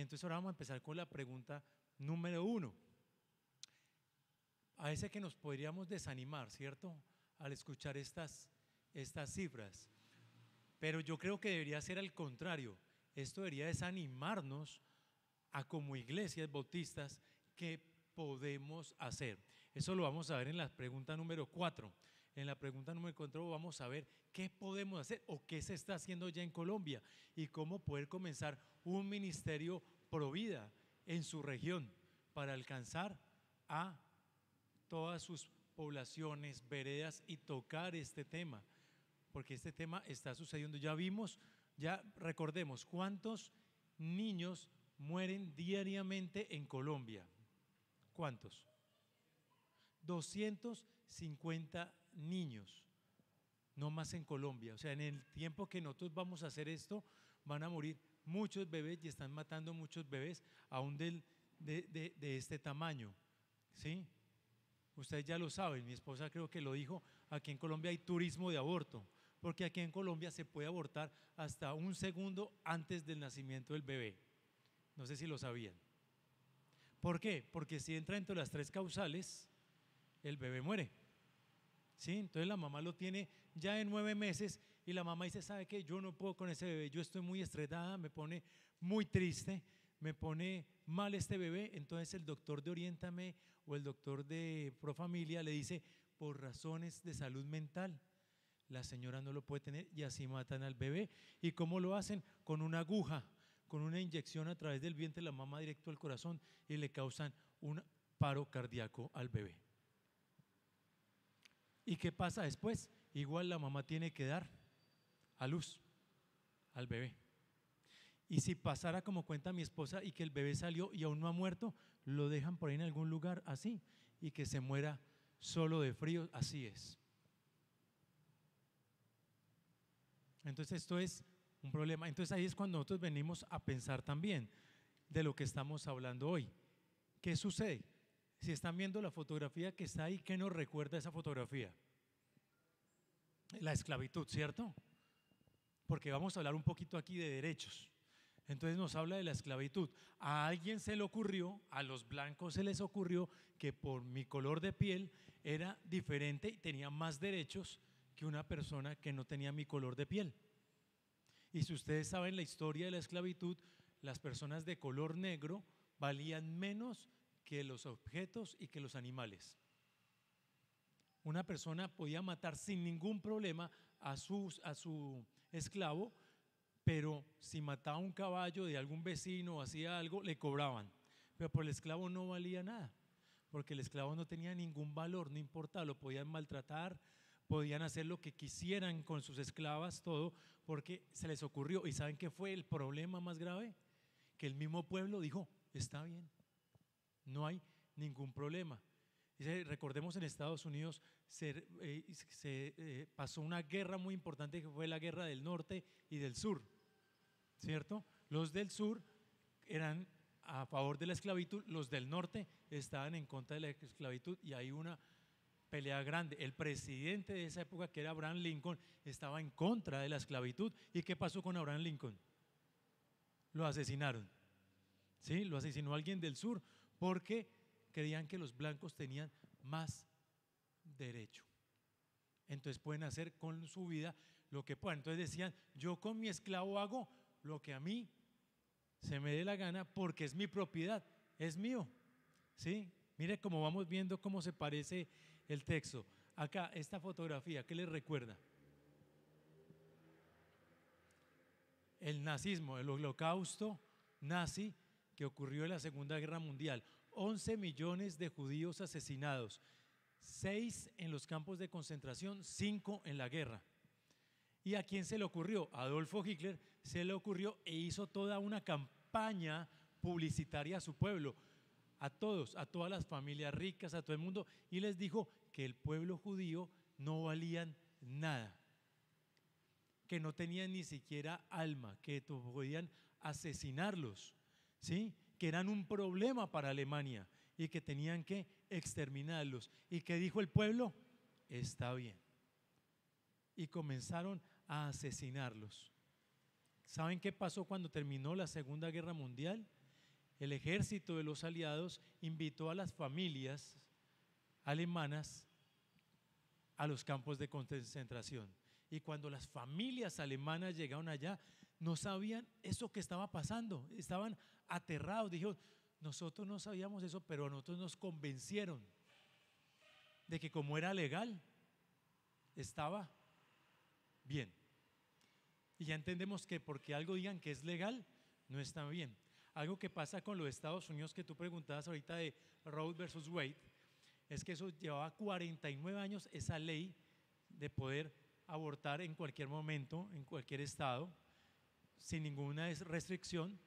entonces ahora vamos a empezar con la pregunta número 1. A veces que nos podríamos desanimar, ¿cierto? Al escuchar estas cifras. Pero yo creo que debería ser al contrario. Esto debería desanimarnos a como iglesias bautistas que podemos hacer. Eso lo vamos a ver en la pregunta número 4. En la pregunta número 4 vamos a ver qué podemos hacer o qué se está haciendo ya en Colombia y cómo poder comenzar un ministerio pro vida en su región para alcanzar a todas sus poblaciones, veredas y tocar este tema, porque este tema está sucediendo. Ya vimos, ya recordemos cuántos niños mueren diariamente en Colombia. ¿Cuántos? 250 niños, no más en Colombia. O sea, en el tiempo que nosotros vamos a hacer esto, van a morir muchos bebés y están matando muchos bebés aún de este tamaño. ¿Sí? Ustedes ya lo saben, mi esposa creo que lo dijo, aquí en Colombia hay turismo de aborto, porque aquí en Colombia se puede abortar hasta un segundo antes del nacimiento del bebé. No sé si lo sabían. ¿Por qué? Porque si entra entre las 3 causales, el bebé muere. ¿Sí? Entonces la mamá lo tiene ya de 9 meses y la mamá dice, ¿sabe qué? Yo no puedo con ese bebé, yo estoy muy estresada, me pone muy triste, me pone mal este bebé. Entonces el doctor de Oriéntame o el doctor de Profamilia le dice, por razones de salud mental, la señora no lo puede tener y así matan al bebé. ¿Y cómo lo hacen? Con una aguja, con una inyección a través del vientre de la mamá directo al corazón y le causan un paro cardíaco al bebé. ¿Y qué pasa después? Igual la mamá tiene que dar a luz al bebé. Y si pasara como cuenta mi esposa y que el bebé salió y aún no ha muerto, lo dejan por ahí en algún lugar así y que se muera solo de frío, así es. Entonces esto es un problema. Entonces ahí es cuando nosotros venimos a pensar también de lo que estamos hablando hoy. ¿Qué sucede? Si están viendo la fotografía que está ahí, ¿qué nos recuerda esa fotografía? La esclavitud, ¿cierto? Porque vamos a hablar un poquito aquí de derechos. Entonces nos habla de la esclavitud. A alguien se le ocurrió, a los blancos se les ocurrió que por mi color de piel era diferente y tenía más derechos que una persona que no tenía mi color de piel. Y si ustedes saben la historia de la esclavitud, las personas de color negro valían menos que los objetos y que los animales. Una persona podía matar sin ningún problema a su esclavo, pero si mataba un caballo de algún vecino o hacía algo, le cobraban. Pero por el esclavo no valía nada, porque el esclavo no tenía ningún valor, no importaba, lo podían maltratar, podían hacer lo que quisieran con sus esclavas, todo, porque se les ocurrió. ¿Y saben qué fue el problema más grave? Que el mismo pueblo dijo, está bien, no hay ningún problema. Recordemos, en Estados Unidos se pasó una guerra muy importante que fue la guerra del norte y del sur, ¿cierto? Los del sur eran a favor de la esclavitud, los del norte estaban en contra de la esclavitud y hay una pelea grande. El presidente de esa época, que era Abraham Lincoln, estaba en contra de la esclavitud. ¿Y qué pasó con Abraham Lincoln? Lo asesinaron. ¿Sí? Lo asesinó alguien del sur porque creían que los blancos tenían más derecho. Entonces pueden hacer con su vida lo que puedan. Entonces decían, yo con mi esclavo hago lo que a mí se me dé la gana porque es mi propiedad, es mío. ¿Sí? Mire cómo vamos viendo cómo se parece el texto. Acá, esta fotografía, ¿qué les recuerda? El nazismo, el holocausto nazi que ocurrió en la Segunda Guerra Mundial. 11 millones de judíos asesinados, 6 en los campos de concentración, 5 en la guerra. ¿Y a quién se le ocurrió? A Adolfo Hitler se le ocurrió e hizo toda una campaña publicitaria a su pueblo, a todos, a todas las familias ricas, a todo el mundo, y les dijo que el pueblo judío no valían nada, que no tenían ni siquiera alma, que podían asesinarlos, ¿sí? Que eran un problema para Alemania y que tenían que exterminarlos. ¿Y qué dijo el pueblo? Está bien. Y comenzaron a asesinarlos. ¿Saben qué pasó cuando terminó la Segunda Guerra Mundial? el ejército de los aliados invitó a las familias alemanas a los campos de concentración. Y cuando las familias alemanas llegaron allá, no sabían eso que estaba pasando, estaban aterrados. Dijeron, nosotros no sabíamos eso, pero a nosotros nos convencieron de que como era legal, estaba bien. Y ya entendemos que porque algo digan que es legal, no está bien. Algo que pasa con los Estados Unidos que tú preguntabas ahorita de Roe versus Wade, es que eso llevaba 49 años, esa ley de poder abortar en cualquier momento, en cualquier estado, sin ninguna restricción.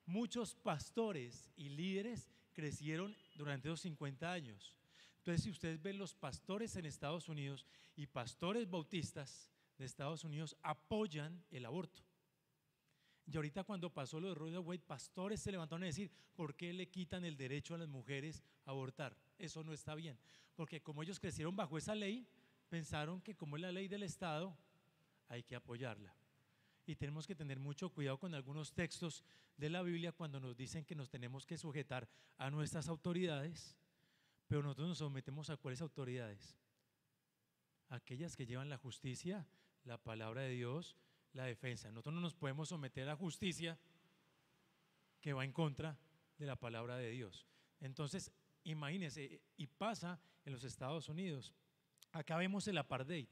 Muchos pastores y líderes crecieron durante esos 50 años. Entonces, si ustedes ven los pastores en Estados Unidos y pastores bautistas de Estados Unidos apoyan el aborto. Y ahorita cuando pasó lo de Roe Wade, pastores se levantaron a decir, ¿por qué le quitan el derecho a las mujeres a abortar? Eso no está bien, porque como ellos crecieron bajo esa ley, pensaron que como es la ley del Estado, hay que apoyarla. Y tenemos que tener mucho cuidado con algunos textos de la Biblia cuando nos dicen que nos tenemos que sujetar a nuestras autoridades, pero nosotros nos sometemos a ¿cuáles autoridades? Aquellas que llevan la justicia, la palabra de Dios, la defensa. Nosotros no nos podemos someter a la justicia que va en contra de la palabra de Dios. Entonces, imagínense, y pasa en los Estados Unidos. Acá vemos el apartheid,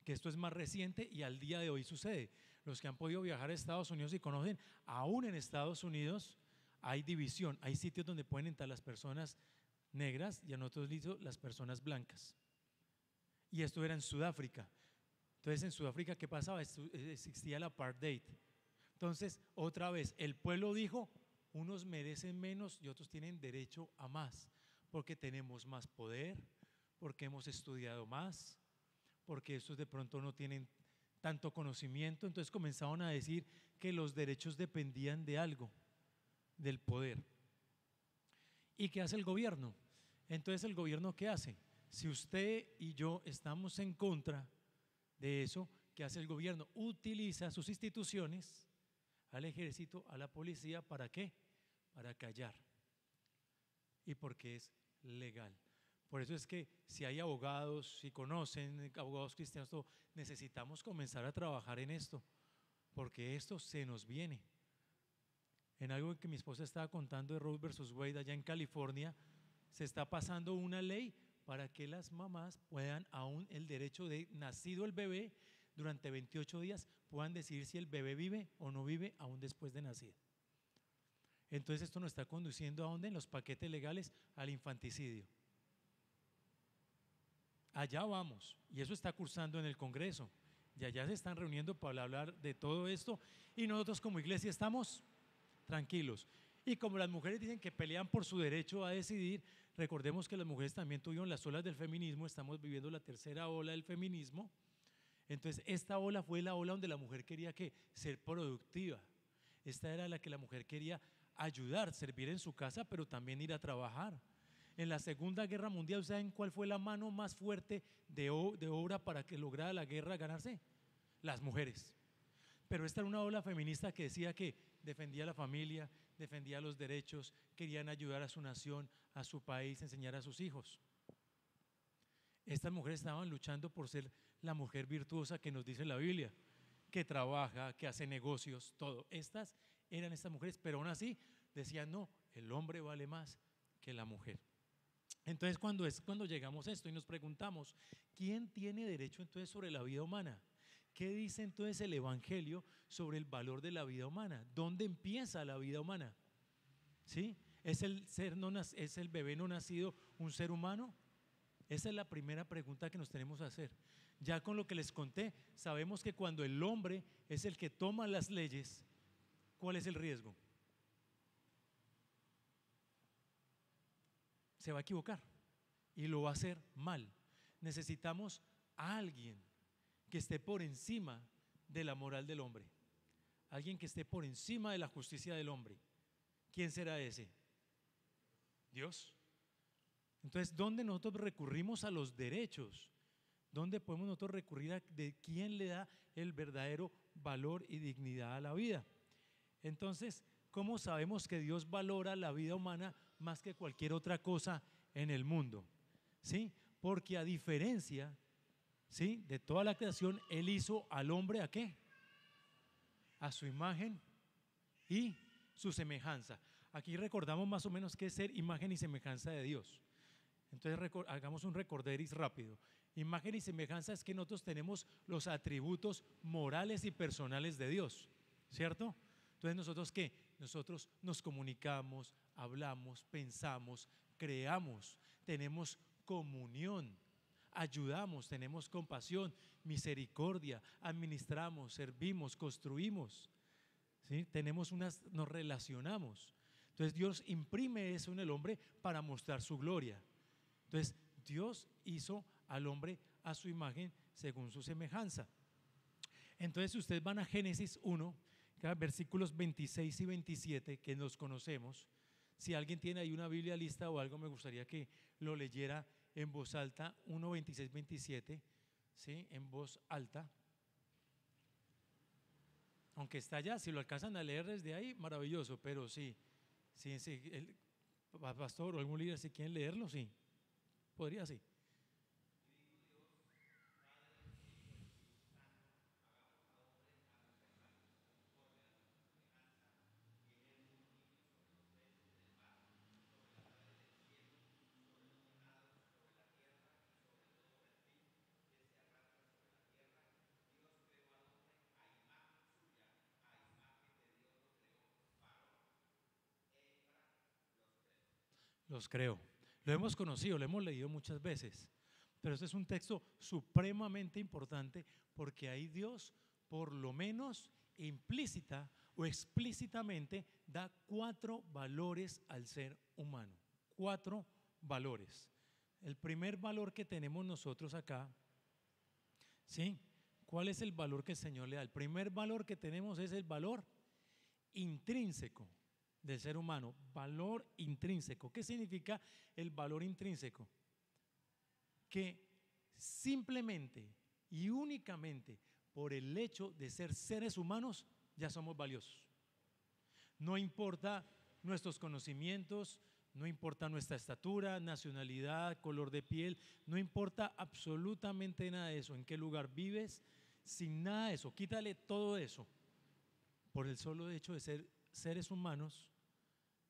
que esto es más reciente y al día de hoy sucede. Los que han podido viajar a Estados Unidos y conocen, aún en Estados Unidos hay división, hay sitios donde pueden entrar las personas negras y en otros sitios las personas blancas. Y esto era en Sudáfrica. Entonces en Sudáfrica, ¿qué pasaba? Existía el apartheid. Entonces, otra vez, el pueblo dijo, unos merecen menos y otros tienen derecho a más, porque tenemos más poder, porque hemos estudiado más, porque estos de pronto no tienen tanto conocimiento. Entonces comenzaron a decir que los derechos dependían de algo, del poder. ¿Y qué hace el gobierno? Entonces el gobierno, ¿qué hace? Si usted y yo estamos en contra de eso, ¿qué hace el gobierno? Utiliza sus instituciones, al ejército, a la policía, ¿para qué? Para callar. Y porque es legal. Por eso es que si hay abogados, si conocen abogados cristianos, todo, necesitamos comenzar a trabajar en esto, porque esto se nos viene. En algo que mi esposa estaba contando de Roe versus Wade allá en California, se está pasando una ley para que las mamás puedan aún el derecho de nacido el bebé, durante 28 días puedan decidir si el bebé vive o no vive aún después de nacido. Entonces esto nos está conduciendo a dónde, en los paquetes legales, al infanticidio. Allá vamos, y eso está cursando en el Congreso, y allá se están reuniendo para hablar de todo esto, y nosotros como iglesia estamos tranquilos. Y como las mujeres dicen que pelean por su derecho a decidir, recordemos que las mujeres también tuvieron las olas del feminismo, estamos viviendo la tercera ola del feminismo. Entonces esta ola fue la ola donde la mujer quería que ser productiva. Esta era la que la mujer quería ayudar, servir en su casa, pero también ir a trabajar. En la Segunda Guerra Mundial, ¿saben cuál fue la mano más fuerte de obra para que lograra la guerra ganarse? Las mujeres. Pero esta era una ola feminista que decía que defendía la familia, defendía los derechos, querían ayudar a su nación, a su país, enseñar a sus hijos. Estas mujeres estaban luchando por ser la mujer virtuosa que nos dice la Biblia, que trabaja, que hace negocios, todo. Estas eran estas mujeres, pero aún así decían no, el hombre vale más que la mujer. Entonces cuando llegamos a esto y nos preguntamos, ¿quién tiene derecho entonces sobre la vida humana? ¿Qué dice entonces el Evangelio sobre el valor de la vida humana? ¿Dónde empieza la vida humana? ¿Sí? ¿Es el bebé no nacido un ser humano? Esa es la primera pregunta que nos tenemos que hacer. Ya con lo que les conté, sabemos que cuando el hombre es el que toma las leyes, ¿cuál es el riesgo? Se va a equivocar y lo va a hacer mal. Necesitamos a alguien que esté por encima de la moral del hombre, alguien que esté por encima de la justicia del hombre. ¿Quién será ese? Dios. Entonces, ¿dónde nosotros recurrimos a los derechos? ¿Dónde podemos nosotros recurrir a de quién le da el verdadero valor y dignidad a la vida? Entonces, ¿cómo sabemos que Dios valora la vida humana más que cualquier otra cosa en el mundo? ¿Sí? Porque a diferencia, ¿sí?, de toda la creación, Él hizo al hombre ¿a qué? A su imagen y su semejanza. Aquí recordamos más o menos qué es ser imagen y semejanza de Dios. Entonces hagamos un recorderis rápido. Imagen y semejanza es que nosotros tenemos los atributos morales y personales de Dios, ¿cierto? Entonces nosotros ¿qué? Nosotros nos comunicamos, hablamos, pensamos, creamos, tenemos comunión, ayudamos, tenemos compasión, misericordia, administramos, servimos, construimos, ¿sí? Nos relacionamos. Entonces Dios imprime eso en el hombre para mostrar su gloria. Entonces Dios hizo al hombre a su imagen según su semejanza. Entonces si ustedes van a Génesis 1, versículos 26 y 27 que nos conocemos, si alguien tiene ahí una Biblia lista o algo, me gustaría que lo leyera en voz alta. 1, 26, 27, ¿sí? En voz alta. Aunque está allá, si lo alcanzan a leer desde ahí, maravilloso, pero sí, el pastor o algún líder, si quieren leerlo, sí, podría, sí. Los creo. Lo hemos conocido, lo hemos leído muchas veces, pero este es un texto supremamente importante porque ahí Dios, por lo menos implícita o explícitamente, da 4 valores al ser humano. 4 valores. El primer valor que tenemos nosotros acá, ¿sí? ¿Cuál es el valor que el Señor le da? El primer valor que tenemos es el valor intrínseco del ser humano. Valor intrínseco. ¿Qué significa el valor intrínseco? Que simplemente y únicamente por el hecho de ser seres humanos ya somos valiosos. No importa nuestros conocimientos, no importa nuestra estatura, nacionalidad, color de piel, no importa absolutamente nada de eso, en qué lugar vives, sin nada de eso, quítale todo eso. Por el solo hecho de ser seres humanos,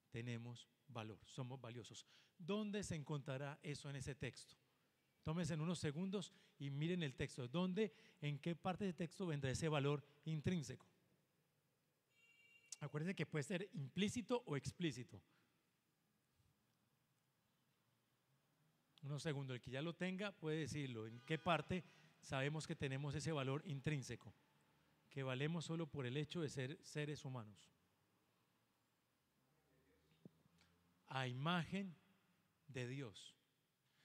tenemos valor, somos valiosos. ¿Dónde se encontrará eso en ese texto? Tómense en unos segundos y miren el texto. ¿Dónde, en qué parte del texto vendrá ese valor intrínseco? Acuérdense que puede ser implícito o explícito. Unos segundos, el que ya lo tenga puede decirlo. ¿En qué parte sabemos que tenemos ese valor intrínseco? Que valemos solo por el hecho de ser seres humanos. A imagen de Dios.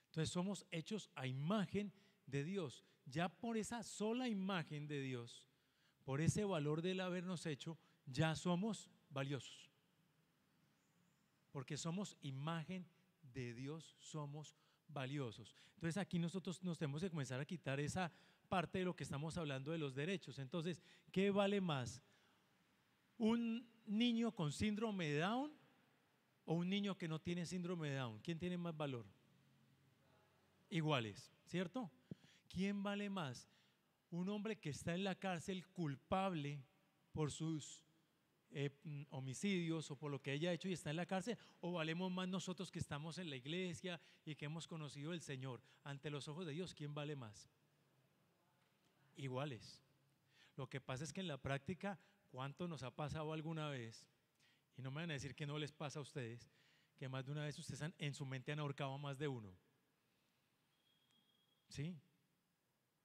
Entonces somos hechos a imagen de Dios. Ya por esa sola imagen de Dios, por ese valor del habernos hecho, ya somos valiosos. Porque somos imagen de Dios, somos valiosos. Entonces aquí nosotros nos tenemos que comenzar a quitar esa parte de lo que estamos hablando de los derechos. Entonces, ¿qué vale más? ¿Un niño con síndrome de Down o un niño que no tiene síndrome de Down? ¿Quién tiene más valor? Iguales, ¿cierto? ¿Quién vale más? ¿Un hombre que está en la cárcel culpable por sus homicidios o por lo que haya hecho y está en la cárcel, o valemos más nosotros que estamos en la iglesia y que hemos conocido el Señor? Ante los ojos de Dios, ¿quién vale más? Iguales. Lo que pasa es que en la práctica, ¿cuánto nos ha pasado alguna vez? Y no me van a decir que no les pasa a ustedes, que más de una vez ustedes en su mente han ahorcado a más de uno. ¿Sí?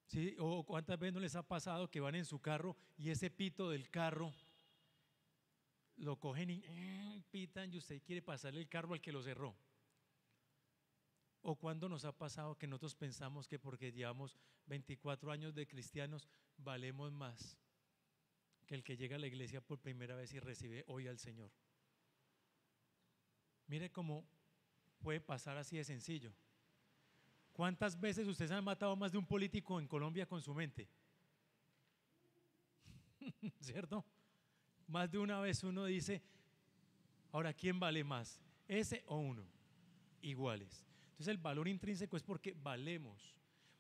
¿Sí? ¿O cuántas veces no les ha pasado que van en su carro y ese pito del carro lo cogen y pitan y usted quiere pasarle el carro al que lo cerró? ¿O cuando nos ha pasado que nosotros pensamos que porque llevamos 24 años de cristianos valemos más que el que llega a la iglesia por primera vez y recibe hoy al Señor? Mire cómo puede pasar así de sencillo. ¿Cuántas veces ustedes han matado más de un político en Colombia con su mente? ¿Cierto? Más de una vez uno dice, Ahora, ¿quién vale más? ¿Ese o uno? Iguales. Entonces el valor intrínseco es porque valemos.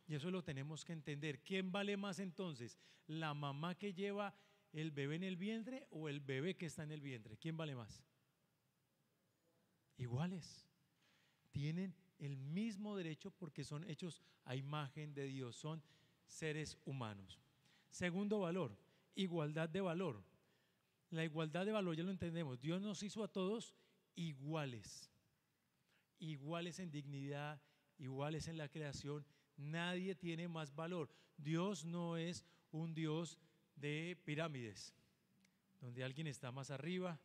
Y eso lo tenemos que entender. ¿Quién vale más entonces? ¿La mamá que lleva el bebé en el vientre o el bebé que está en el vientre? ¿Quién vale más? Iguales. Tienen el mismo derecho porque son hechos a imagen de Dios, son seres humanos. Segundo valor, igualdad de valor. La igualdad de valor ya lo entendemos. Dios nos hizo a todos iguales, iguales en dignidad, iguales en la creación. Nadie tiene más valor. Dios no es un Dios de pirámides, donde alguien está más arriba.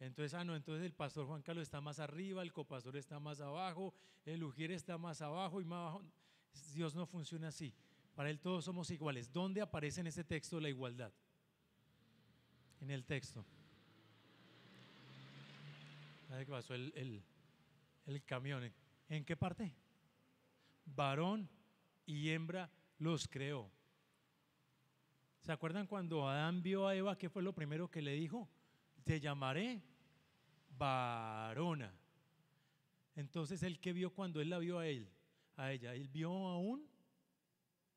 Entonces, entonces el pastor Juan Carlos está más arriba, el copastor está más abajo, el ujier está más abajo y más abajo. Dios no funciona así. Para Él todos somos iguales. ¿Dónde aparece en ese texto la igualdad? En el texto. ¿Sabe qué pasó el camión? ¿En qué parte? Varón y hembra los creó. ¿Se acuerdan cuando Adán vio a Eva? ¿Qué fue lo primero que le dijo? Te llamaré varona. Entonces, ¿él qué vio cuando él la vio a ella? Él vio a un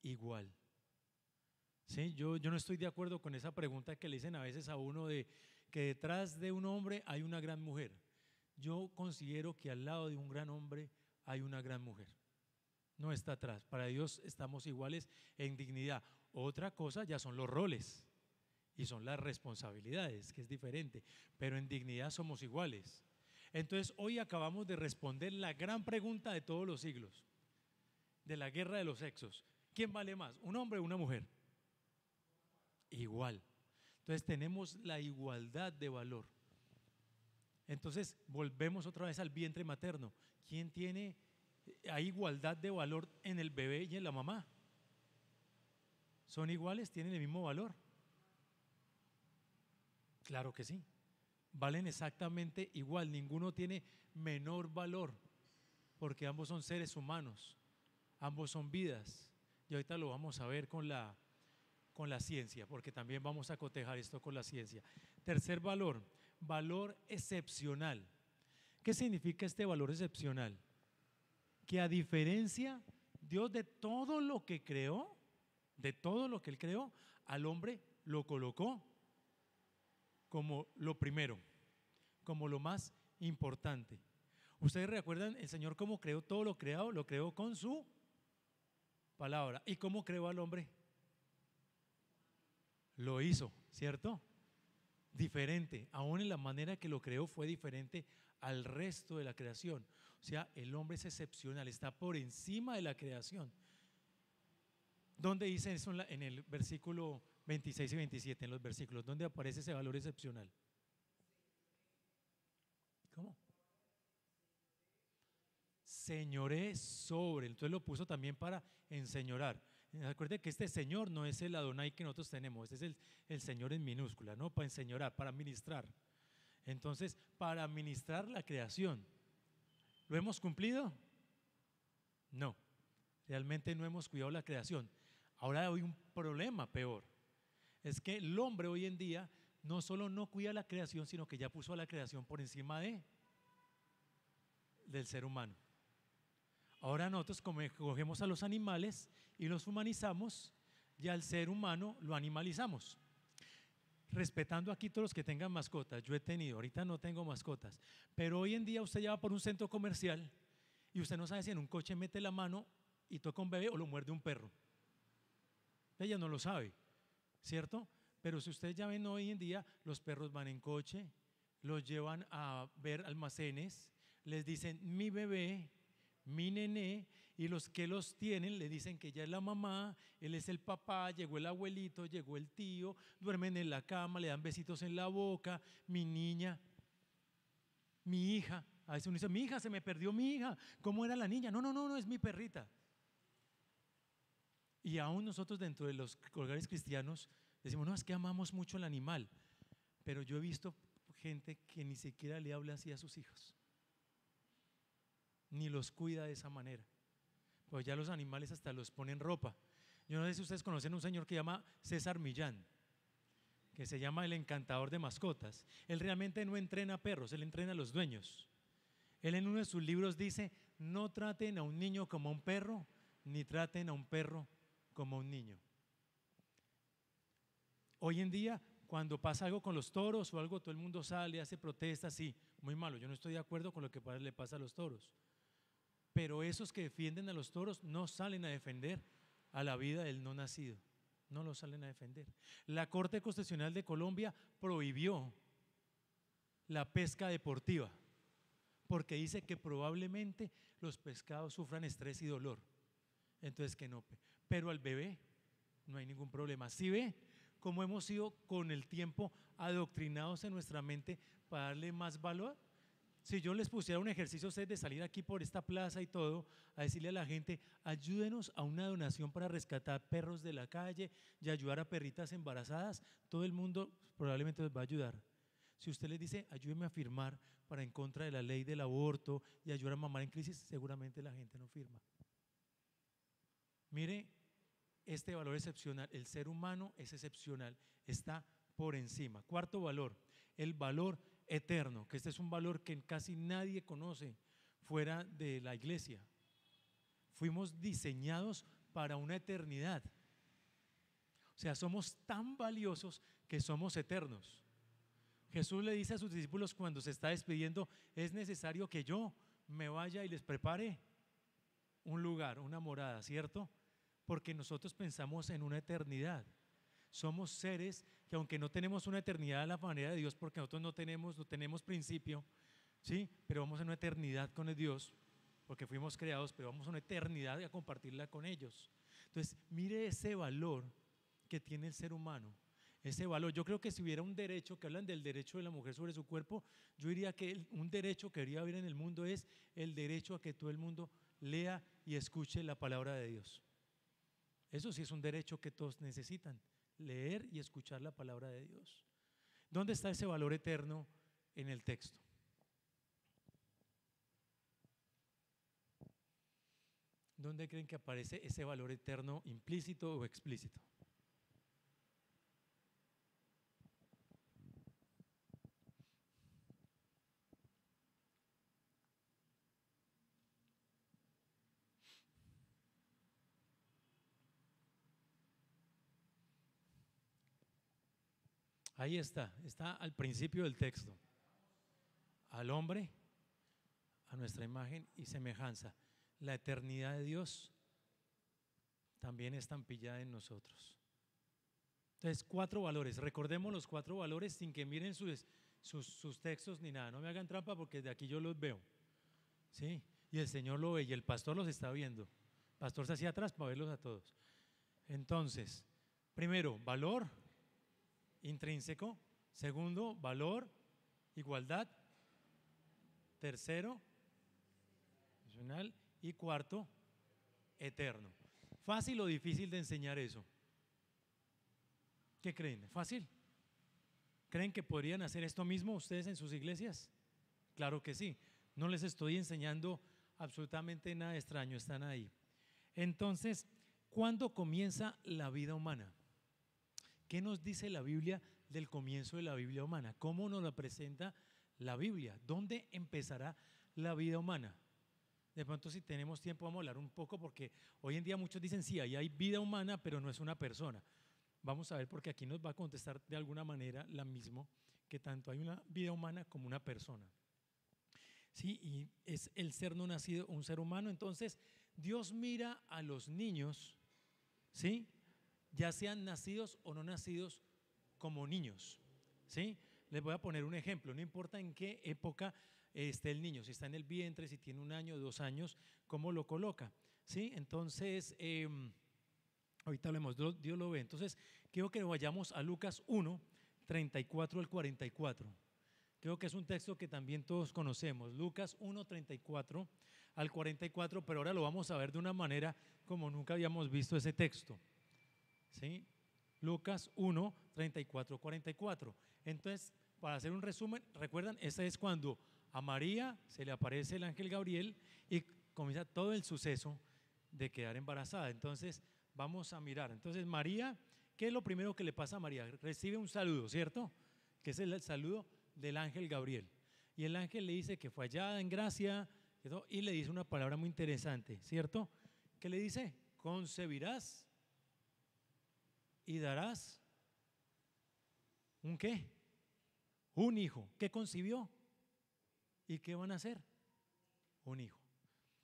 igual. ¿Sí? Yo no estoy de acuerdo con esa pregunta que le dicen a veces a uno de que detrás de un hombre hay una gran mujer. Yo considero que al lado de un gran hombre hay una gran mujer. No está atrás. Para Dios estamos iguales en dignidad. Otra cosa ya son los roles y son las responsabilidades, que es diferente, pero en dignidad somos iguales. Entonces hoy acabamos de responder la gran pregunta de todos los siglos, de la guerra de los sexos. ¿Quién vale más, un hombre o una mujer? Igual. Entonces tenemos la igualdad de valor. Entonces volvemos otra vez al vientre materno. ¿Quién tiene? Hay igualdad de valor en el bebé y en la mamá. ¿Son iguales? ¿Tienen el mismo valor? Claro que sí. Valen exactamente igual. Ninguno tiene menor valor porque ambos son seres humanos. Ambos son vidas. Y ahorita lo vamos a ver con la ciencia, porque también vamos a cotejar esto con la ciencia. Tercer valor, valor excepcional. ¿Qué significa este valor excepcional? Que a diferencia Dios de todo lo que creó, de todo lo que Él creó, al hombre lo colocó como lo primero, como lo más importante. ¿Ustedes recuerdan el Señor cómo creó todo lo creado? Lo creó con su palabra. ¿Y cómo creó al hombre? Lo hizo, ¿cierto? Diferente, aún en la manera que lo creó fue diferente al resto de la creación. O sea, el hombre es excepcional, está por encima de la creación. ¿Dónde dice eso en el versículo 26 y 27? En los versículos, ¿dónde aparece ese valor excepcional? ¿Cómo? Señoré sobre, entonces lo puso también para enseñorar. Recuerde que este Señor no es el Adonai que nosotros tenemos, este es el Señor en minúscula, ¿no? Para enseñorar, para ministrar. Entonces, para ministrar la creación, ¿lo hemos cumplido? No, realmente no hemos cuidado la creación. Ahora hay un problema peor, es que el hombre hoy en día no solo no cuida la creación, sino que ya puso a la creación por encima del ser humano. Ahora nosotros cogemos a los animales y los humanizamos y al ser humano lo animalizamos. Respetando aquí todos los que tengan mascotas, yo he tenido, ahorita no tengo mascotas, pero hoy en día usted ya va por un centro comercial y usted no sabe si en un coche mete la mano y toca un bebé o lo muerde un perro. Ella no lo sabe, ¿cierto? Pero si ustedes ya ven hoy en día, los perros van en coche, los llevan a ver almacenes, les dicen mi bebé, mi nené, y los que los tienen le dicen que ella es la mamá, él es el papá, llegó el abuelito, llegó el tío, duermen en la cama, le dan besitos en la boca, mi niña, mi hija. A veces uno dice, mi hija, se me perdió mi hija, ¿cómo era la niña? No, es mi perrita. Y aún nosotros dentro de los hogares cristianos decimos, no, es que amamos mucho al animal, pero yo he visto gente que ni siquiera le habla así a sus hijos, ni los cuida de esa manera. Pues ya los animales hasta los ponen ropa. Yo no sé si ustedes conocen a un señor que se llama César Millán. que se llama El Encantador de Mascotas. Él realmente no entrena perros, él entrena a los dueños. Él en uno de sus libros dice: no traten a un niño como a un perro, ni traten a un perro como a un niño. Hoy en día, cuando pasa algo con los toros o algo, todo el mundo sale, hace protestas, sí, muy malo. Yo no estoy de acuerdo con lo que le pasa a los toros. Pero esos que defienden a los toros no salen a defender a la vida del no nacido. No lo salen a defender. La Corte Constitucional de Colombia prohibió la pesca deportiva porque dice que probablemente los pescados sufran estrés y dolor. Entonces que no. Pero al bebé no hay ningún problema. ¿Sí ve cómo hemos sido con el tiempo adoctrinados en nuestra mente para darle más valor? Si yo les pusiera un ejercicio a ustedes de salir aquí por esta plaza y todo, a decirle a la gente: ayúdenos a una donación para rescatar perros de la calle y ayudar a perritas embarazadas, todo el mundo probablemente les va a ayudar. Si usted les dice: ayúdeme a firmar para en contra de la ley del aborto y ayudar a mamá en crisis, seguramente la gente no firma. Mire este valor excepcional, el ser humano es excepcional, está por encima. Cuarto valor, el valor eterno, que este es un valor que casi nadie conoce fuera de la iglesia. Fuimos diseñados para una eternidad. O sea, somos tan valiosos que somos eternos. Jesús le dice a sus discípulos cuando se está despidiendo: es necesario que yo me vaya y les prepare un lugar, una morada, ¿cierto? Porque nosotros pensamos en una eternidad. Somos seres que, aunque no tenemos una eternidad a la manera de Dios, porque nosotros no tenemos principio, ¿sí? Pero vamos a una eternidad con el Dios, porque fuimos creados, pero vamos a una eternidad y a compartirla con ellos. Entonces, mire ese valor que tiene el ser humano. Ese valor, yo creo que si hubiera un derecho, que hablan del derecho de la mujer sobre su cuerpo, yo diría que un derecho que debería haber en el mundo es el derecho a que todo el mundo lea y escuche la palabra de Dios. Eso sí es un derecho que todos necesitan, leer y escuchar la palabra de Dios. ¿Dónde está ese valor eterno en el texto? ¿Dónde creen que aparece ese valor eterno implícito o explícito? Ahí está al principio del texto. Al hombre, a nuestra imagen y semejanza. La eternidad de Dios también estampillada en nosotros. Entonces, 4 valores. Recordemos los 4 valores sin que miren sus textos ni nada. No me hagan trampa porque de aquí yo los veo, ¿sí? Y el Señor lo ve y el pastor los está viendo. El pastor se hacía atrás para verlos a todos. Entonces, primero, valor intrínseco. Segundo, valor, igualdad. Tercero, nacional. Y cuarto, eterno. ¿Fácil o difícil de enseñar eso? ¿Qué creen? ¿Fácil? ¿Creen que podrían hacer esto mismo ustedes en sus iglesias? Claro que sí. No les estoy enseñando absolutamente nada extraño, están ahí. Entonces, ¿cuándo comienza la vida humana? ¿Qué nos dice la Biblia del comienzo de la vida humana? ¿Cómo nos la presenta la Biblia? ¿Dónde empezará la vida humana? De pronto, si tenemos tiempo, vamos a hablar un poco, porque hoy en día muchos dicen: sí, ahí hay vida humana, pero no es una persona. Vamos a ver, porque aquí nos va a contestar de alguna manera la misma, que tanto hay una vida humana como una persona. Sí, y es el ser no nacido, un ser humano. Entonces, Dios mira a los niños, ¿sí?, ya sean nacidos o no nacidos, como niños, ¿sí? Les voy a poner un ejemplo. No importa en qué época esté el niño, si está en el vientre, si tiene 1 año, 2 años, cómo lo coloca, ¿sí? Entonces, ahorita hablemos, Dios lo ve. Entonces, quiero que vayamos a Lucas 1, 34 al 44. Creo que es un texto que también todos conocemos. Lucas 1, 34 al 44, pero ahora lo vamos a ver de una manera como nunca habíamos visto ese texto, ¿sí? Lucas 1, 34, 44. Entonces, para hacer un resumen, recuerdan, ese es cuando a María se le aparece el ángel Gabriel y comienza todo el suceso de quedar embarazada. Entonces, vamos a mirar. Entonces, María ¿qué es lo primero que le pasa a María? Recibe un saludo, ¿cierto? Que es el saludo del ángel Gabriel. Y el ángel le dice que fue hallada en gracia, ¿cierto? Y le dice una palabra muy interesante, ¿cierto? ¿Qué le dice? Concebirás y darás ¿un qué? Un hijo. ¿Qué concibió? ¿Y qué van a hacer? Un hijo.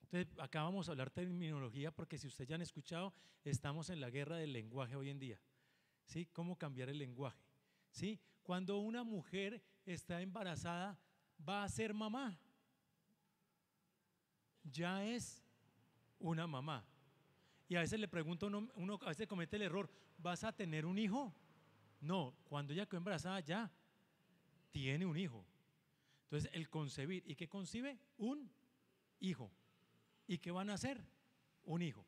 Entonces, acá vamos a hablar terminología porque si ustedes ya han escuchado, estamos en la guerra del lenguaje hoy en día. ¿Sí? ¿Cómo cambiar el lenguaje? ¿Sí? Cuando una mujer está embarazada, va a ser mamá. Ya es una mamá. Y a veces le pregunto a uno a veces comete el error, ¿vas a tener un hijo? No, cuando ella quedó embarazada ya tiene un hijo. Entonces, el concebir, ¿y qué concibe? Un hijo. ¿Y qué van a hacer? Un hijo.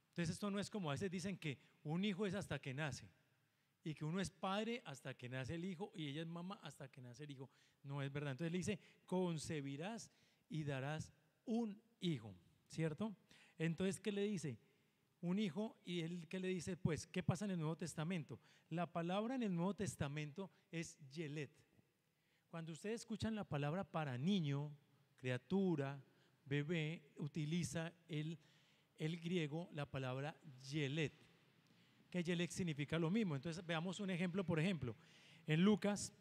Entonces, esto no es como a veces dicen que un hijo es hasta que nace y que uno es padre hasta que nace el hijo y ella es mamá hasta que nace el hijo. No es verdad. Entonces le dice, concebirás y darás un hijo, ¿cierto? Entonces, ¿qué le dice? Un hijo. Y él, ¿qué le dice? Pues, ¿qué pasa en el Nuevo Testamento? La palabra en el Nuevo Testamento es yelet. Cuando ustedes escuchan la palabra para niño, criatura, bebé, utiliza el griego la palabra yelet, que yelet significa lo mismo. Entonces veamos un ejemplo, por ejemplo, en Lucas,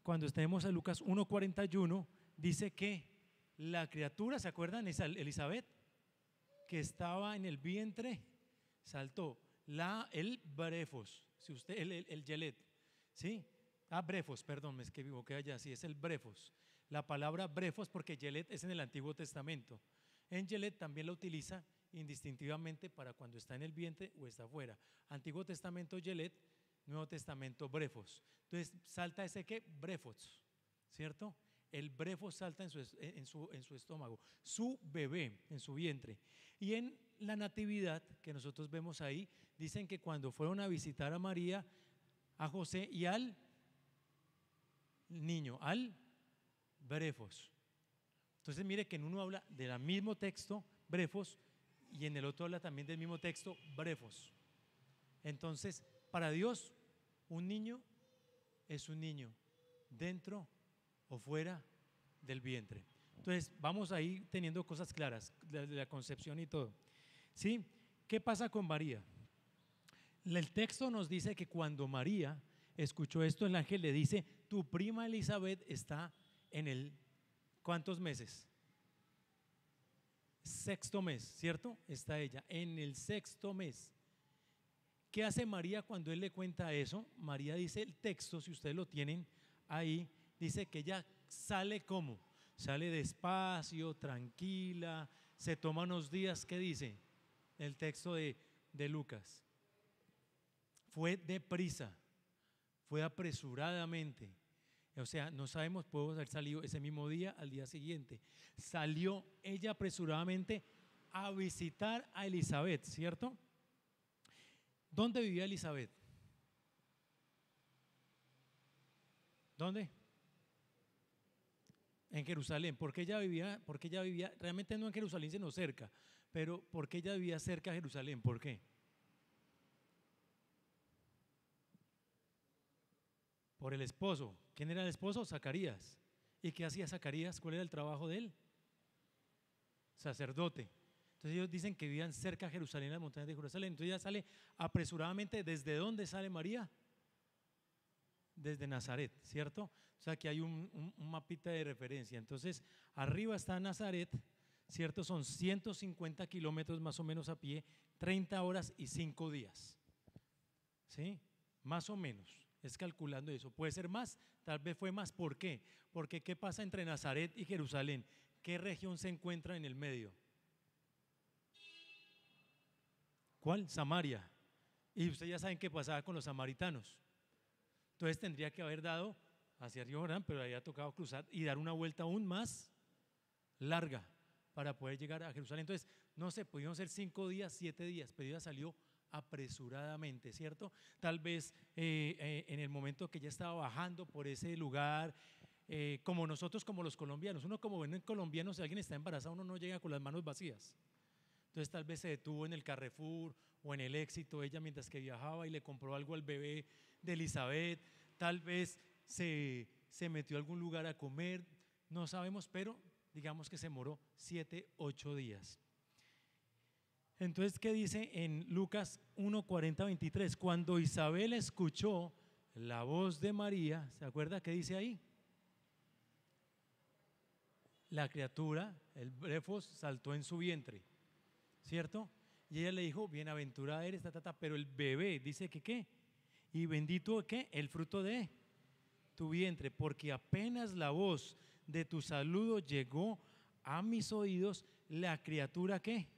cuando estemos en Lucas 1:41, dice que la criatura, ¿se acuerdan? Elizabeth, que estaba en el vientre, saltó, el brefos, si usted, el yelet, ¿sí? Brefos, perdón, me equivoqué allá, sí, es el brefos. La palabra brefos porque yelet es en el Antiguo Testamento. En yelet también la utiliza indistintivamente para cuando está en el vientre o está afuera. Antiguo Testamento yelet, Nuevo Testamento brefos. Entonces salta ese que brefos, ¿cierto? El brefos salta en su estómago, su bebé en su vientre. Y en la natividad que nosotros vemos ahí, dicen que cuando fueron a visitar a María, a José y al niño, al brefos. Entonces mire que en uno habla del mismo texto, brefos, y en el otro habla también del mismo texto, brefos. Entonces, para Dios, un niño es un niño, dentro o fuera del vientre. Entonces, vamos ahí teniendo cosas claras, de la concepción y todo. ¿Sí? ¿Qué pasa con María? El texto nos dice que cuando María escuchó esto, el ángel le dice, tu prima Elizabeth está en el, ¿cuántos meses? Sexto mes, ¿cierto? Está ella en el sexto mes. ¿Qué hace María cuando él le cuenta eso? María dice el texto, si ustedes lo tienen ahí, dice que ella sale como, sale despacio, tranquila, se toma unos días. ¿Qué dice el texto de Lucas? Fue deprisa, fue apresuradamente. O sea, no sabemos, puede haber salido ese mismo día, al día siguiente. Salió ella apresuradamente a visitar a Elizabeth, ¿cierto? ¿Dónde vivía Elizabeth? ¿Dónde? En Jerusalén. ¿Por qué ella vivía? Porque ella vivía, realmente no en Jerusalén, sino cerca. Pero ¿por qué ella vivía cerca de Jerusalén? ¿Por qué? Por el esposo. ¿Quién era el esposo? Zacarías. ¿Y qué hacía Zacarías? ¿Cuál era el trabajo de él? Sacerdote. Entonces ellos dicen que vivían cerca de Jerusalén, en las montañas de Jerusalén. Entonces ella sale apresuradamente. ¿Desde dónde sale María? Desde Nazaret, ¿cierto? O sea que hay un mapita de referencia. Entonces arriba está Nazaret, ¿cierto? Son 150 kilómetros más o menos a pie, 30 horas y 5 días. ¿Sí? Más o menos. Es calculando eso. Puede ser más, tal vez fue más. ¿Por qué? Porque ¿qué pasa entre Nazaret y Jerusalén? ¿Qué región se encuentra en el medio? ¿Cuál? Samaria. Y ustedes ya saben qué pasaba con los samaritanos. Entonces tendría que haber dado hacia Río Jordán, pero había tocado cruzar y dar una vuelta aún más larga para poder llegar a Jerusalén. Entonces, no sé, pudieron ser 5 días, 7 días, pero ella salió apresuradamente, ¿cierto? Tal vez en el momento que ella estaba bajando por ese lugar, como nosotros, como los colombianos, uno como buen colombiano, si alguien está embarazado, uno no llega con las manos vacías. Entonces tal vez se detuvo en el Carrefour o en el Éxito, ella mientras que viajaba y le compró algo al bebé de Elizabeth, tal vez se metió a algún lugar a comer, no sabemos, pero digamos que se demoró 7, 8 días. Entonces, ¿qué dice en Lucas 1, 40, 23? Cuando Isabel escuchó la voz de María, ¿se acuerda qué dice ahí? La criatura, el brefos, saltó en su vientre, ¿cierto? Y ella le dijo, bienaventurada eres, pero el bebé dice que ¿qué? Y bendito ¿qué? El fruto de tu vientre, porque apenas la voz de tu saludo llegó a mis oídos, la criatura ¿qué?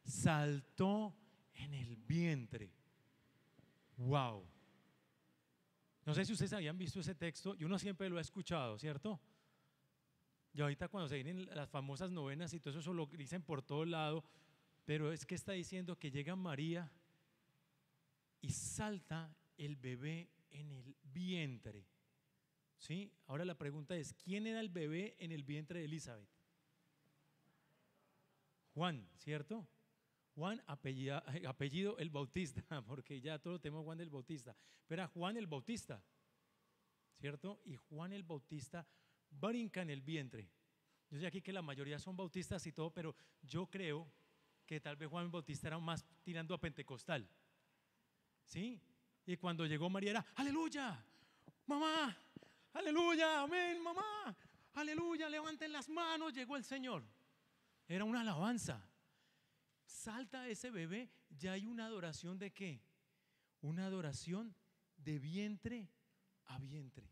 Saltó en el vientre. Wow. No sé si ustedes habían visto ese texto, y uno siempre lo ha escuchado, ¿cierto? Y ahorita cuando se vienen las famosas novenas y todo eso lo dicen por todo lado, pero es que está diciendo que llega María y salta el bebé en el vientre. ¿Sí? Ahora la pregunta es, ¿quién era el bebé en el vientre de Elizabeth? Juan, ¿cierto? Juan, apellido el Bautista, porque ya todos tenemos Juan el Bautista, pero era Juan el Bautista, ¿cierto? Y Juan el Bautista brinca en el vientre. Yo sé aquí que la mayoría son bautistas y todo, pero yo creo que tal vez Juan el Bautista era más tirando a pentecostal, ¿sí? Y cuando llegó María era, aleluya, mamá, aleluya, amén, mamá, aleluya, levanten las manos, llegó el Señor. Era una alabanza. Salta ese bebé, ya hay una adoración de ¿qué? Una adoración de vientre a vientre.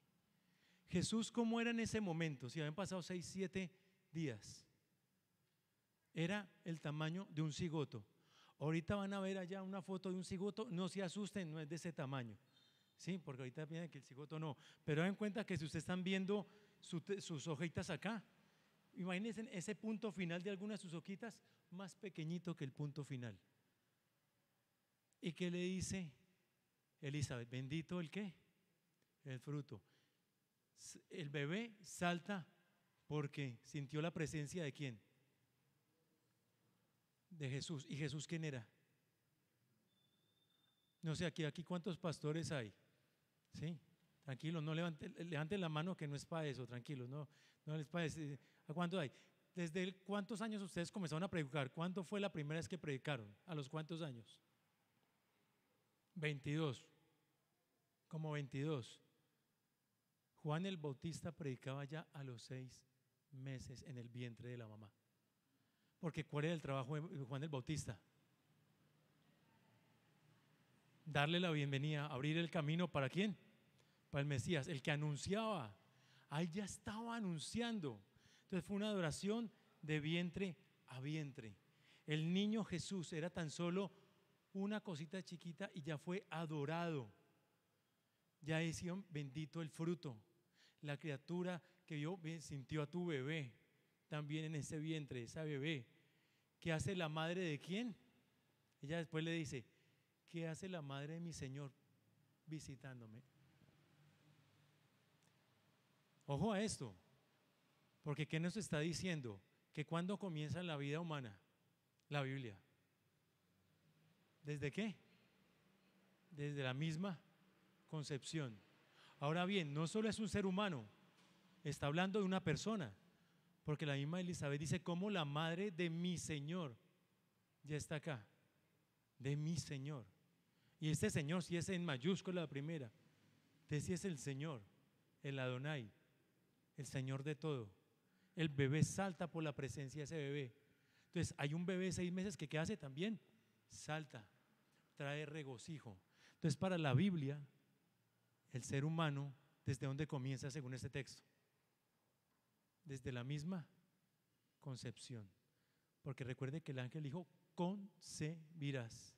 Jesús, ¿cómo era en ese momento? Si habían pasado 6, 7 días, era el tamaño de un cigoto. Ahorita van a ver allá una foto de un cigoto, no se asusten, no es de ese tamaño, ¿sí? Porque ahorita piensan que el cigoto no, pero den cuenta que si ustedes están viendo sus hojitas acá, imagínense ese punto final de alguna de sus hojitas más pequeñito que el punto final. ¿Y qué le dice Elizabeth? Bendito el ¿qué? El fruto. El bebé salta porque sintió la presencia de ¿quién? De Jesús. ¿Y Jesús quién era? No sé, aquí cuántos pastores hay, ¿sí? Tranquilos, no levanten la mano que no es para eso, tranquilos, no es para eso. ¿A cuántos hay? ¿Desde cuántos años ustedes comenzaron a predicar? ¿Cuándo fue la primera vez que predicaron? ¿A los cuántos años? 22, como 22. Juan el Bautista predicaba ya a los 6 meses en el vientre de la mamá. Porque ¿cuál era el trabajo de Juan el Bautista? Darle la bienvenida, abrir el camino ¿para quién? Para el Mesías, el que anunciaba. Ahí ya estaba anunciando. Entonces fue una adoración de vientre a vientre. El niño Jesús era tan solo una cosita chiquita y ya fue adorado. Ya decían bendito el fruto. La criatura que vio sintió a tu bebé también en ese vientre, esa bebé. ¿Qué hace la madre de quién? Ella después le dice, ¿qué hace la madre de mi Señor visitándome? Ojo a esto, porque ¿qué nos está diciendo? Que cuando comienza la vida humana, la Biblia. ¿Desde qué? Desde la misma concepción. Ahora bien, no solo es un ser humano, está hablando de una persona, porque la misma Elizabeth dice como la madre de mi Señor ya está acá, de mi Señor. Y este Señor si es en mayúscula la primera, entonces si es el Señor, el Adonai, el Señor de todo. El bebé salta por la presencia de ese bebé. Entonces hay un bebé de 6 meses que ¿qué hace también? Salta, trae regocijo. Entonces para la Biblia, el ser humano, ¿desde dónde comienza según este texto? Desde la misma concepción. Porque recuerde que el ángel dijo, concebirás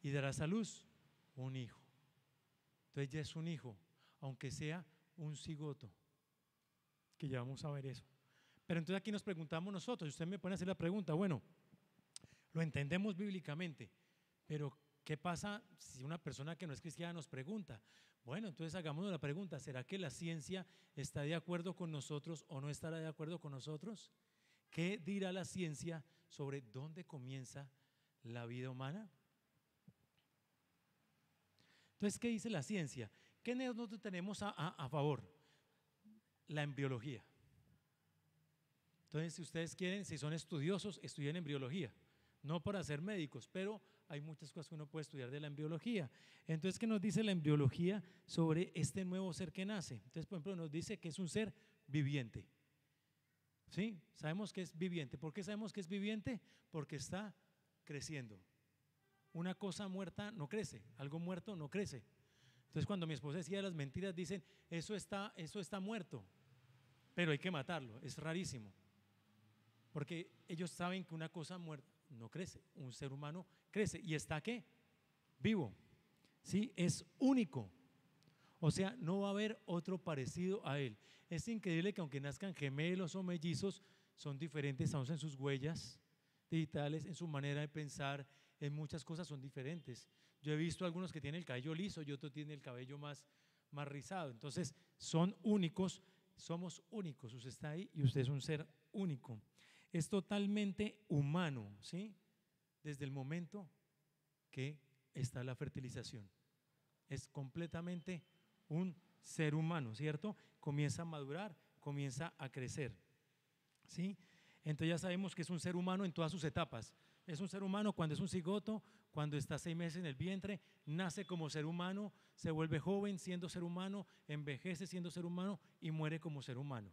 y darás a luz un hijo. Entonces ya es un hijo, aunque sea un cigoto, que ya vamos a ver eso. Pero entonces aquí nos preguntamos nosotros, y usted me pone a hacer la pregunta, bueno, lo entendemos bíblicamente, pero ¿qué pasa si una persona que no es cristiana nos pregunta? Bueno, entonces hagámonos la pregunta, ¿será que la ciencia está de acuerdo con nosotros o no estará de acuerdo con nosotros? ¿Qué dirá la ciencia sobre dónde comienza la vida humana? Entonces, ¿qué dice la ciencia? ¿Qué nosotros tenemos a favor? La embriología. Entonces, si ustedes quieren, si son estudiosos, estudien embriología. No para ser médicos, pero hay muchas cosas que uno puede estudiar de la embriología. Entonces, ¿qué nos dice la embriología sobre este nuevo ser que nace? Entonces, por ejemplo, nos dice que es un ser viviente. ¿Sí? Sabemos que es viviente. ¿Por qué sabemos que es viviente? Porque está creciendo. Una cosa muerta no crece, algo muerto no crece. Entonces, cuando mi esposa decía las mentiras, dicen, eso está muerto, pero hay que matarlo. Es rarísimo, porque ellos saben que una cosa muerta no crece, un ser humano crece y está ¿qué? Vivo. ¿Sí? Es único. O sea, no va a haber otro parecido a él. Es increíble que aunque nazcan gemelos o mellizos, son diferentes aún en sus huellas digitales, en su manera de pensar, en muchas cosas son diferentes. Yo he visto algunos que tienen el cabello liso y otros tienen el cabello más rizado. Entonces, son únicos, somos únicos. Usted está ahí y usted es un ser único. Es totalmente humano, ¿sí? Desde el momento que está la fertilización. Es completamente un ser humano, ¿cierto? Comienza a madurar, comienza a crecer, ¿sí? Entonces ya sabemos que es un ser humano en todas sus etapas. Es un ser humano cuando es un cigoto, cuando está 6 meses en el vientre, nace como ser humano, se vuelve joven siendo ser humano, envejece siendo ser humano y muere como ser humano.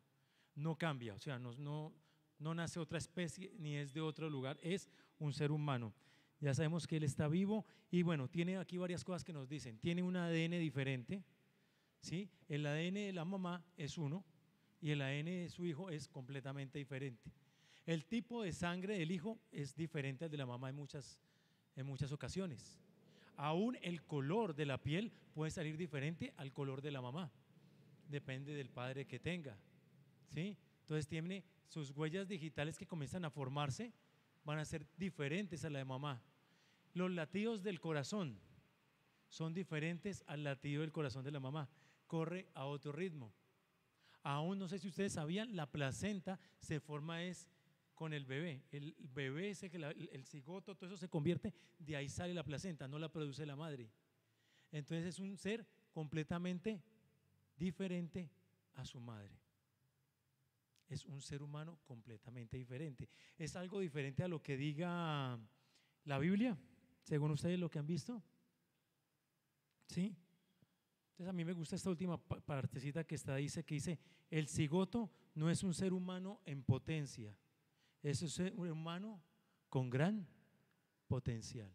No cambia, o sea, no nace otra especie ni es de otro lugar, es un ser humano. Ya sabemos que él está vivo y bueno, tiene aquí varias cosas que nos dicen. Tiene un ADN diferente, ¿sí? El ADN de la mamá es uno y el ADN de su hijo es completamente diferente. El tipo de sangre del hijo es diferente al de la mamá en muchas ocasiones. Aún el color de la piel puede salir diferente al color de la mamá, depende del padre que tenga, ¿sí? Entonces tiene sus huellas digitales que comienzan a formarse, van a ser diferentes a la de mamá. Los latidos del corazón son diferentes al latido del corazón de la mamá, corre a otro ritmo. Aún no sé si ustedes sabían, la placenta se forma es con el bebé ese que el cigoto, todo eso se convierte, de ahí sale la placenta, no la produce la madre. Entonces es un ser completamente diferente a su madre. Es un ser humano completamente diferente. Es algo diferente a lo que diga la Biblia, según ustedes lo que han visto. ¿Sí? Entonces a mí me gusta esta última partecita que está, dice, que dice, el cigoto no es un ser humano en potencia, es un ser humano con gran potencial.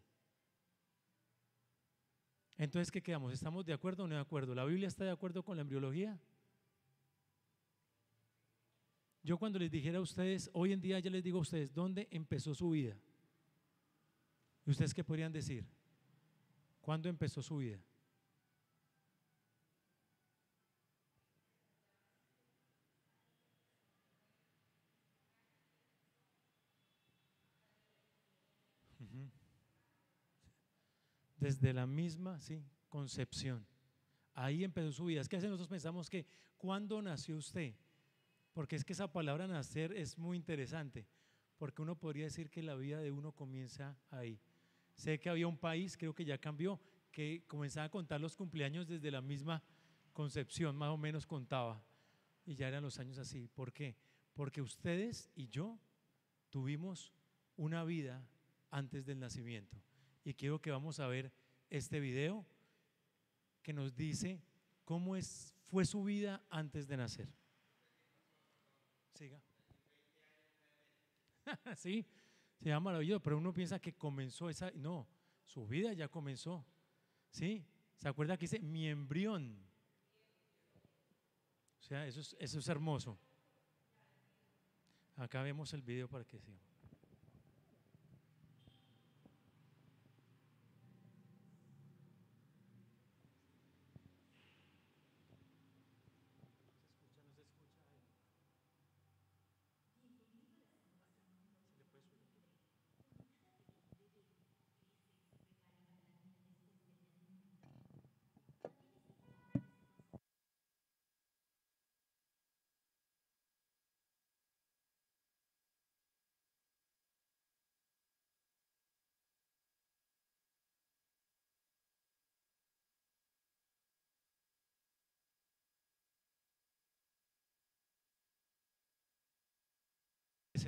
Entonces, ¿qué quedamos? ¿Estamos de acuerdo o no de acuerdo? ¿La Biblia está de acuerdo con la embriología? Yo cuando les dijera a ustedes, hoy en día ya les digo a ustedes, ¿dónde empezó su vida? ¿Y ustedes qué podrían decir? ¿Cuándo empezó su vida? Ujú. Desde la misma, sí, concepción. Ahí empezó su vida. Es que a veces nosotros pensamos que, ¿cuándo nació usted? Porque es que esa palabra nacer es muy interesante, porque uno podría decir que la vida de uno comienza ahí. Sé que había un país, creo que ya cambió, que comenzaba a contar los cumpleaños desde la misma concepción, más o menos contaba, y ya eran los años así. ¿Por qué? Porque ustedes y yo tuvimos una vida antes del nacimiento. Y quiero que vamos a ver este video que nos dice fue su vida antes de nacer. Siga. Sí, se llama maravilloso, pero uno piensa que comenzó esa, no, su vida ya comenzó, ¿sí? ¿Se acuerda que dice mi embrión? O sea, eso es hermoso. Acá vemos el video para que siga.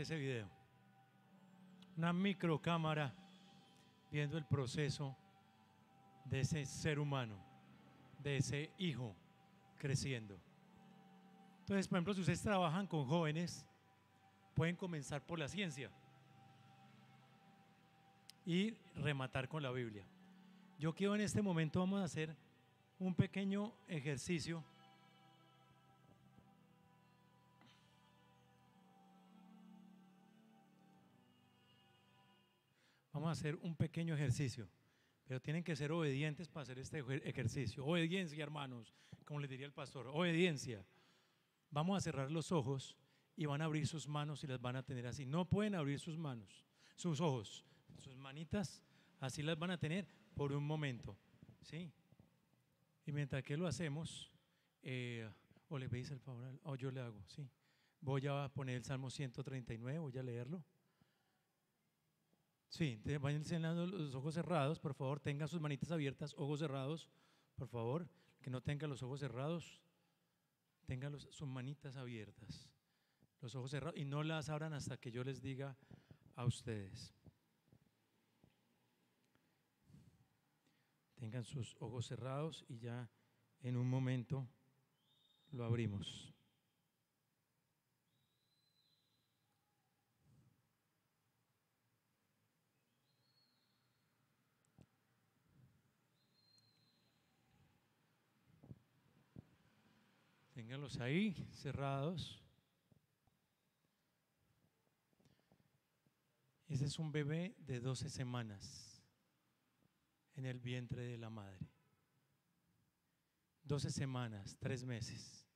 ese video. Una microcámara viendo el proceso de ese ser humano, de ese hijo creciendo. Entonces, por ejemplo, si ustedes trabajan con jóvenes, pueden comenzar por la ciencia y rematar con la Biblia. Yo quiero en este momento, vamos a hacer un pequeño ejercicio. Vamos a hacer un pequeño ejercicio, pero tienen que ser obedientes para hacer este ejercicio. Obediencia, hermanos, como les diría el pastor, obediencia. Vamos a cerrar los ojos y van a abrir sus manos y las van a tener así. No pueden abrir sus manos, sus ojos, sus manitas, así las van a tener por un momento, ¿sí? Y mientras que lo hacemos, o le pedís el favor, o yo le hago, ¿sí? Voy a poner el Salmo 139, voy a leerlo. Sí, vayan enseñando los ojos cerrados, por favor, tengan sus manitas abiertas, ojos cerrados, por favor, que no tenga los ojos cerrados, tengan sus manitas abiertas, los ojos cerrados y no las abran hasta que yo les diga a ustedes. Tengan sus ojos cerrados y ya en un momento lo abrimos. Ténganlos ahí cerrados. Ese es un bebé de 12 semanas en el vientre de la madre. 12 semanas, 3 meses.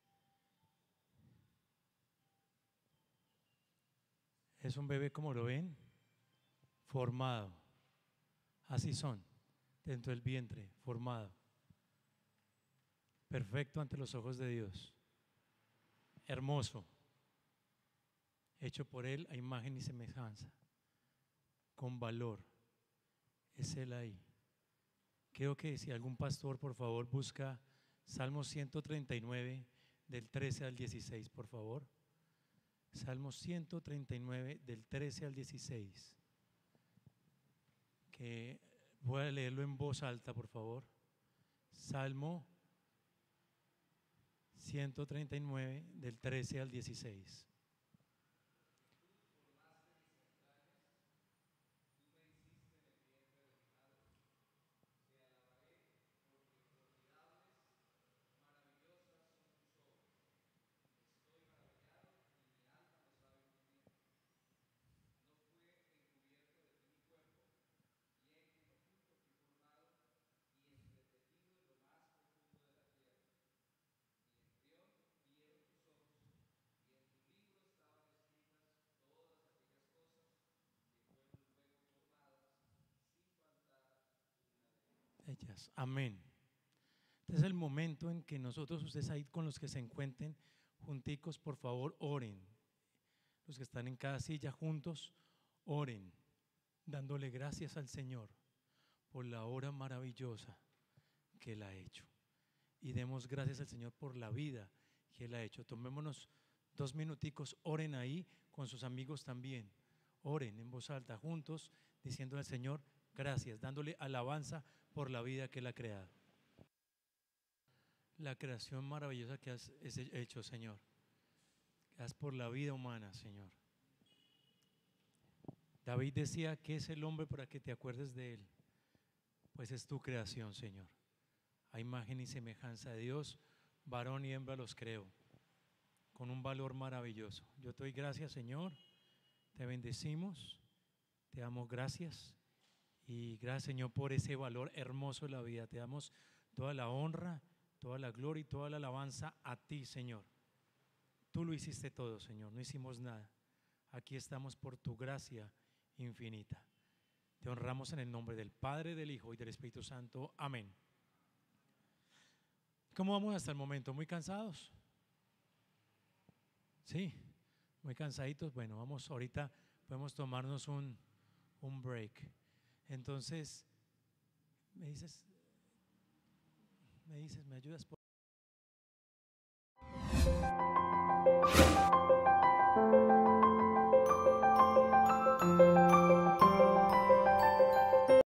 Es un bebé, como lo ven, formado. Así son, dentro del vientre, formado. Perfecto ante los ojos de Dios. Hermoso. Hecho por Él a imagen y semejanza. Con valor. Es Él ahí. Creo que si algún pastor, por favor, busca Salmo 139 del 13 al 16, por favor. Salmo 139 del 13 al 16. Que voy a leerlo en voz alta, por favor. Salmo 139 del 13 al 16. Ellas, amén. Este es el momento en que nosotros, ustedes ahí con los que se encuentren junticos, por favor, oren. Los que están en cada silla juntos, oren, dándole gracias al Señor por la obra maravillosa que Él ha hecho. Y demos gracias al Señor por la vida que Él ha hecho. Tomémonos 2 minuticos, oren ahí con sus amigos también. Oren en voz alta juntos, diciendo al Señor gracias, dándole alabanza por la vida que Él ha creado. La creación maravillosa que has hecho, Señor. Gracias por la vida humana, Señor. David decía, ¿qué es el hombre para que te acuerdes de él? Pues es tu creación, Señor. A imagen y semejanza de Dios, varón y hembra los creo, con un valor maravilloso. Yo te doy gracias, Señor. Te bendecimos, te damos gracias. Y gracias, Señor, por ese valor hermoso de la vida. Te damos toda la honra, toda la gloria y toda la alabanza a ti, Señor. Tú lo hiciste todo, Señor, no hicimos nada. Aquí estamos por tu gracia infinita. Te honramos en el nombre del Padre, del Hijo y del Espíritu Santo. Amén. ¿Cómo vamos hasta el momento? ¿Muy cansados? Sí, muy cansaditos. Bueno, vamos ahorita, podemos tomarnos un break. Entonces, me ayudas por